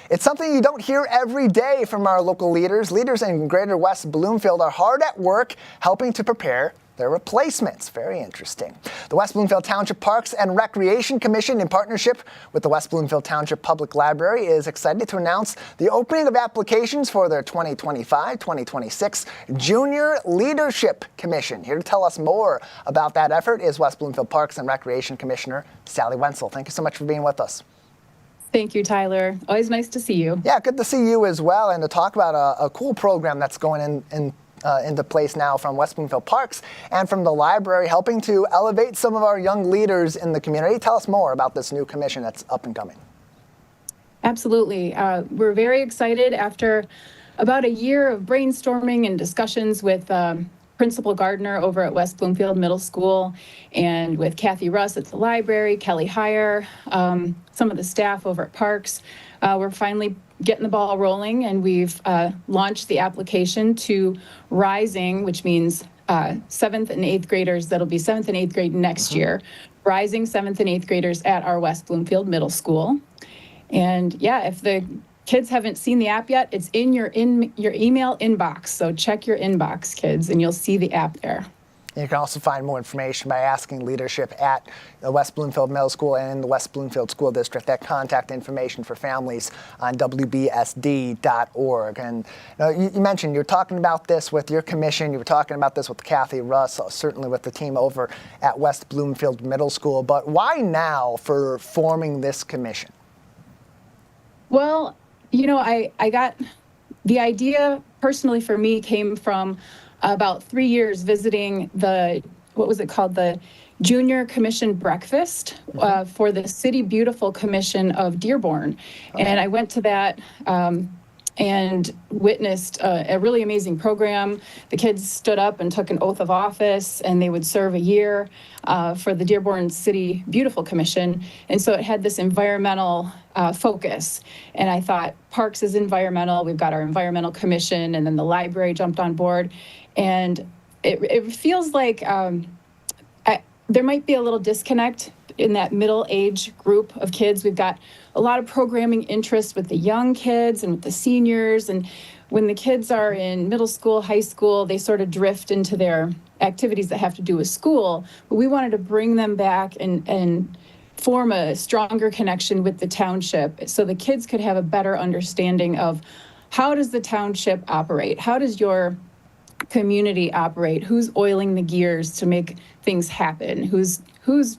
It's something you don't hear every day from our local leaders. Leaders in Greater West Bloomfield are hard at work helping to prepare their replacements. Very interesting. The West Bloomfield Township Parks and Recreation Commission, in partnership with the West Bloomfield Township Public Library, is excited to announce the opening of applications for their 2025-2026 Junior Leadership Commission. Here to tell us more about that effort is West Bloomfield Parks and Recreation Commissioner Sally Wenzel. Thank you so much for being with us. Thank you, Tyler. Always nice to see you. Yeah, good to see you as well, and to talk about a cool program that's going into place now from West Bloomfield Parks and from the library, helping to elevate some of our young leaders in the community. Tell us more about this new commission that's up and coming. Absolutely. We're very excited after about a year of brainstorming and discussions with Principal Gardner over at West Bloomfield Middle School and with Kathy Russ at the library, Kelly Heyer, some of the staff over at Parks. We're finally getting the ball rolling, and we've launched the application to Rising, which means 7th and 8th graders. That'll be 7th and 8th grade next year. Rising 7th and 8th graders at our West Bloomfield Middle School. And yeah, if the kids haven't seen the app yet, it's in your email inbox. So check your inbox, kids, and you'll see the app there. You can also find more information by asking leadership at the West Bloomfield Middle School and in the West Bloomfield School District. That contact information for families on WBSD.org. And you mentioned you're talking about this with your commission. You were talking about this with Kathy Russ, certainly with the team over at West Bloomfield Middle School. But why now for forming this commission? Well, I got the idea personally for me came from about 3 years visiting the Junior Commission Breakfast for the City Beautiful Commission of Dearborn. Okay. And I went to that and witnessed a really amazing program. The kids stood up and took an oath of office, and they would serve a year for the Dearborn City Beautiful Commission. And so it had this environmental focus. And I thought, Parks is environmental. We've got our environmental commission, and then the library jumped on board. And it feels like there might be a little disconnect in that middle age group of kids. We've got a lot of programming interest with the young kids and with the seniors. And when the kids are in middle school, high school, they sort of drift into their activities that have to do with school. But we wanted to bring them back and form a stronger connection with the township so the kids could have a better understanding of how does the township operate? How does your community operate? Who's oiling the gears to make things happen? Who's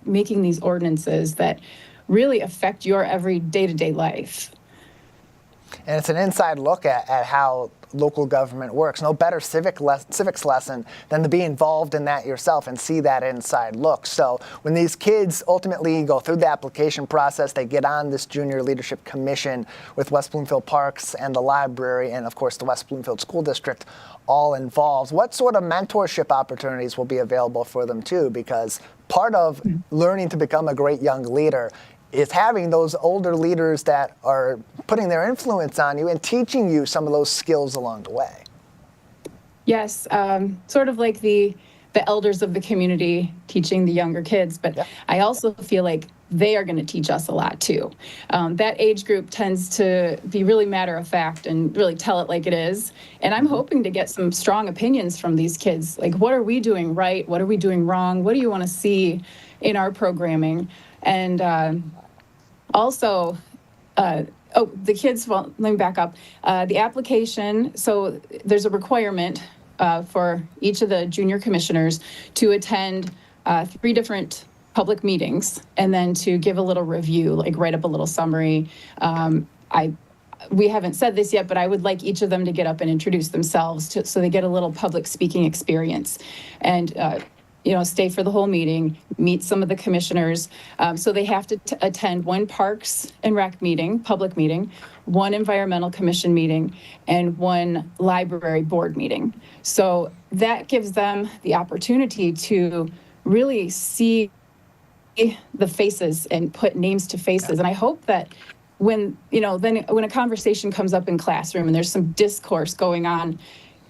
making these ordinances that really affect your every day-to-day life? And it's an inside look at how local government works. No better civics lesson than to be involved in that yourself and see that inside look. So when these kids ultimately go through the application process, they get on this Junior Leadership Commission with West Bloomfield Parks and the library and, of course, the West Bloomfield School District all involved. What sort of mentorship opportunities will be available for them, too? Because part of learning to become a great young leader is having those older leaders that are putting their influence on you and teaching you some of those skills along the way. Yes, sort of like the elders of the community teaching the younger kids, but yeah. I also feel like they are going to teach us a lot too. That age group tends to be really matter of fact and really tell it like it is. And I'm hoping to get some strong opinions from these kids. Like, what are we doing right? What are we doing wrong? What do you want to see in our programming? And also, the kids, well, let me back up. The application, so there's a requirement for each of the junior commissioners to attend 3 different public meetings and then to give a little review, like write up a little summary. We haven't said this yet, but I would like each of them to get up and introduce themselves so they get a little public speaking experience. And stay for the whole meeting, meet some of the commissioners. So they have to attend 1 Parks and Rec meeting, public meeting, 1 Environmental Commission meeting, and 1 Library Board meeting. So that gives them the opportunity to really see the faces and put names to faces. And I hope that when a conversation comes up in classroom and there's some discourse going on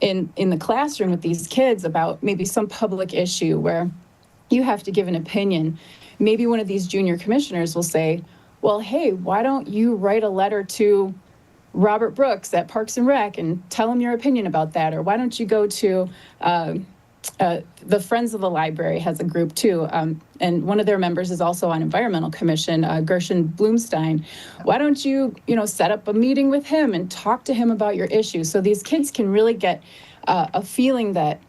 in the classroom with these kids about maybe some public issue where you have to give an opinion, maybe one of these junior commissioners will say, well, hey, why don't you write a letter to Robert Brooks at Parks and Rec and tell him your opinion about that? Or why don't you go to the Friends of the Library has a group too, and one of their members is also on Environmental Commission, Gershon Blumstein. Why don't you, set up a meeting with him and talk to him about your issues so these kids can really get a feeling that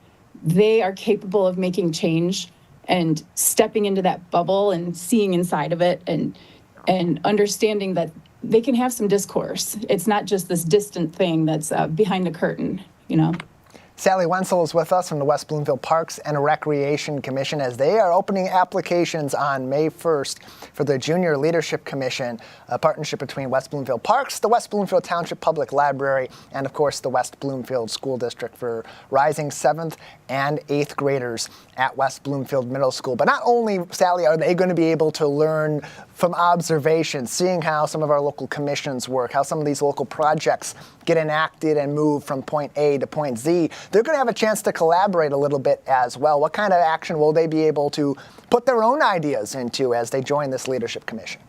they are capable of making change and stepping into that bubble and seeing inside of it and understanding that they can have some discourse. It's not just this distant thing that's behind a curtain, Sally Wenzel is with us from the West Bloomfield Parks and Recreation Commission as they are opening applications on May 1st for the Junior Leadership Commission, a partnership between West Bloomfield Parks, the West Bloomfield Township Public Library, and of course the West Bloomfield School District for rising 7th and 8th graders at West Bloomfield Middle School. But not only, Sally, are they going to be able to learn from observation, seeing how some of our local commissions work, how some of these local projects get enacted and move from point A to point Z, they're going to have a chance to collaborate a little bit as well. What kind of action will they be able to put their own ideas into as they join this leadership commission?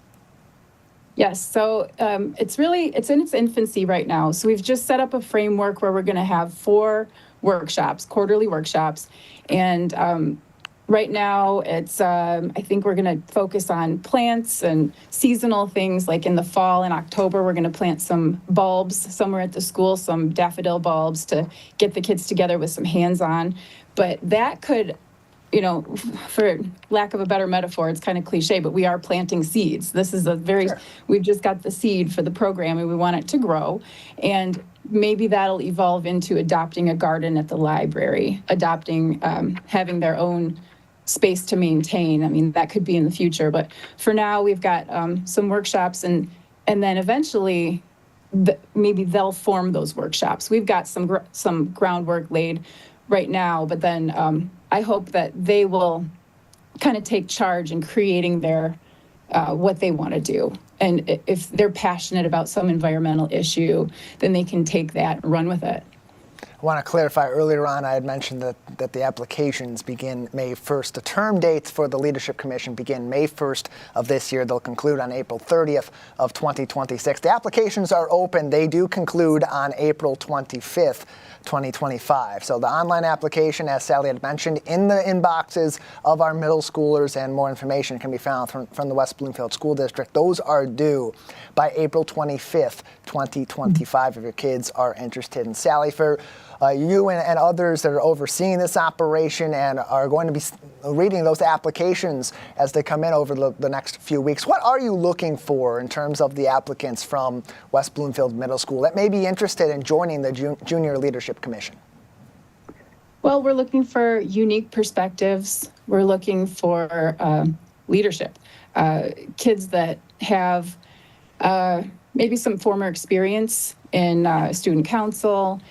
Yes, so it's in its infancy right now. So we've just set up a framework where we're going to have 4 workshops, quarterly workshops, and right now it's I think we're going to focus on plants and seasonal things. Like in the fall, in October, we're going to plant some bulbs somewhere at the school, some daffodil bulbs to get the kids together with some hands-on. But that could, for lack of a better metaphor, it's kind of cliche, but we are planting seeds. This is we've just got the seed for the program and we want it to grow. And maybe that'll evolve into adopting a garden at the library, adopting, having their own space to maintain. I mean, that could be in the future, but for now we've got some workshops and then eventually maybe they'll form those workshops. We've got some groundwork laid right now, but then I hope that they will kind of take charge in creating their what they want to do. And if they're passionate about some environmental issue, then they can take that and run with it. I want to clarify, earlier on I had mentioned that the applications begin May 1st. The term dates for the Leadership Commission begin May 1st of this year. They'll conclude on April 30th of 2026. The applications are open. They do conclude on April 25th, 2025. So the online application, as Sally had mentioned, in the inboxes of our middle schoolers, and more information can be found from the West Bloomfield School District. Those are due by April 25th, 2025 if your kids are interested. And Sally, for you and others that are overseeing this operation and are going to be reading those applications as they come in over the next few weeks, what are you looking for in terms of the applicants from West Bloomfield Middle School that may be interested in joining the Junior Leadership Commission? Well, we're looking for unique perspectives. We're looking for leadership. Kids that have maybe some former experience in student council,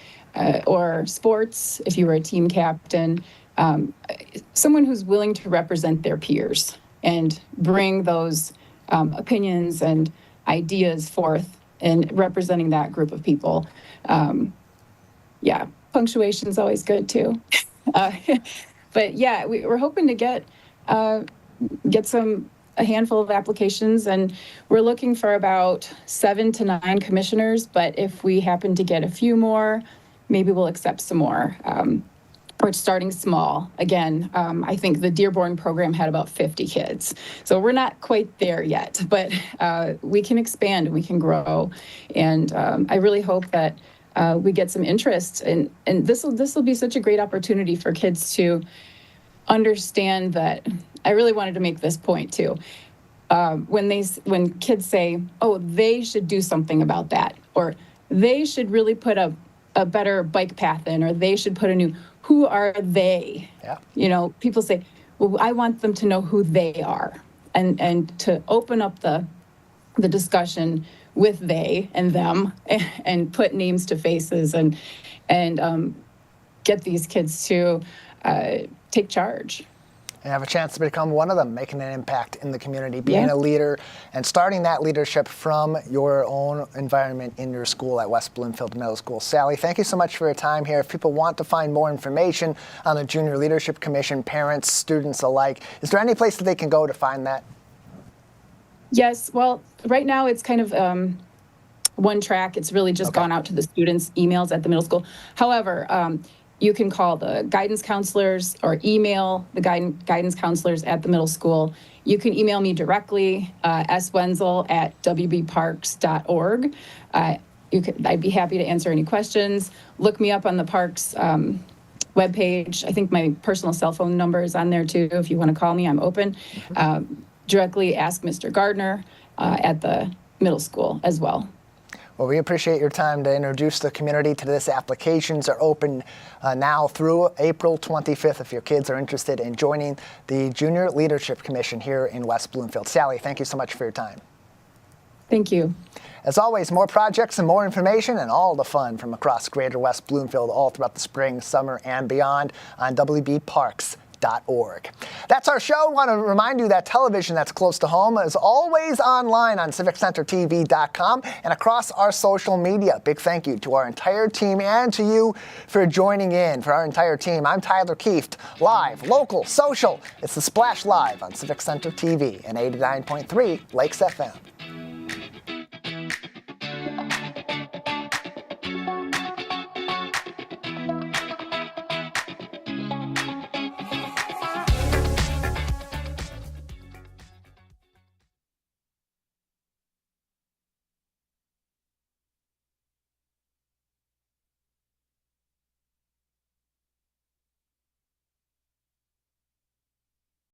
or sports, if you were a team captain, someone who's willing to represent their peers and bring those opinions and ideas forth and representing that group of people. Punctuation is always good too. But yeah, we're hoping to get a handful of applications, and we're looking for about 7 to 9 commissioners, but if we happen to get a few more, maybe we'll accept some more. We're starting small. Again, I think the Dearborn program had about 50 kids. So we're not quite there yet, but we can expand, we can grow. And I really hope that we get some interest. And this will be such a great opportunity for kids to understand that. I really wanted to make this point too. When kids say, oh, they should do something about that, or they should really put a better bike path in, or they should put who are they? Yeah. People say, well, I want them to know who they are, and to open up the discussion with they and them, and put names to faces, and get these kids to take charge. And have a chance to become one of them, making an impact in the community, being a leader, and starting that leadership from your own environment in your school at West Bloomfield Middle School. Sally, thank you so much for your time here. If people want to find more information on the Junior Leadership Commission, parents, students alike, is there any place that they can go to find that? Yes, well, right now it's kind of one track. It's really just gone out to the students' emails at the middle school. However, you can call the guidance counselors or email the guidance counselors at the middle school. You can email me directly, swenzel@wbparks.org. I'd be happy to answer any questions. Look me up on the parks webpage. I think my personal cell phone number is on there too. If you want to call me, I'm open. Directly ask Mr. Gardner at the middle school as well. Well, we appreciate your time to introduce the community to this. Applications are open now through April 25th if your kids are interested in joining the Junior Leadership Commission here in West Bloomfield. Sally, thank you so much for your time. Thank you. As always, more projects and more information and all the fun from across Greater West Bloomfield all throughout the spring, summer, and beyond on WBParks.org. That's our show. I want to remind you that television that's close to home is always online on CivicCenterTV.com and across our social media. Big thank you to our entire team and to you for joining in. For our entire team, I'm Tyler Kieft. Live, local, social. It's the Splash Live on Civic Center TV and 89.3 Lakes FM.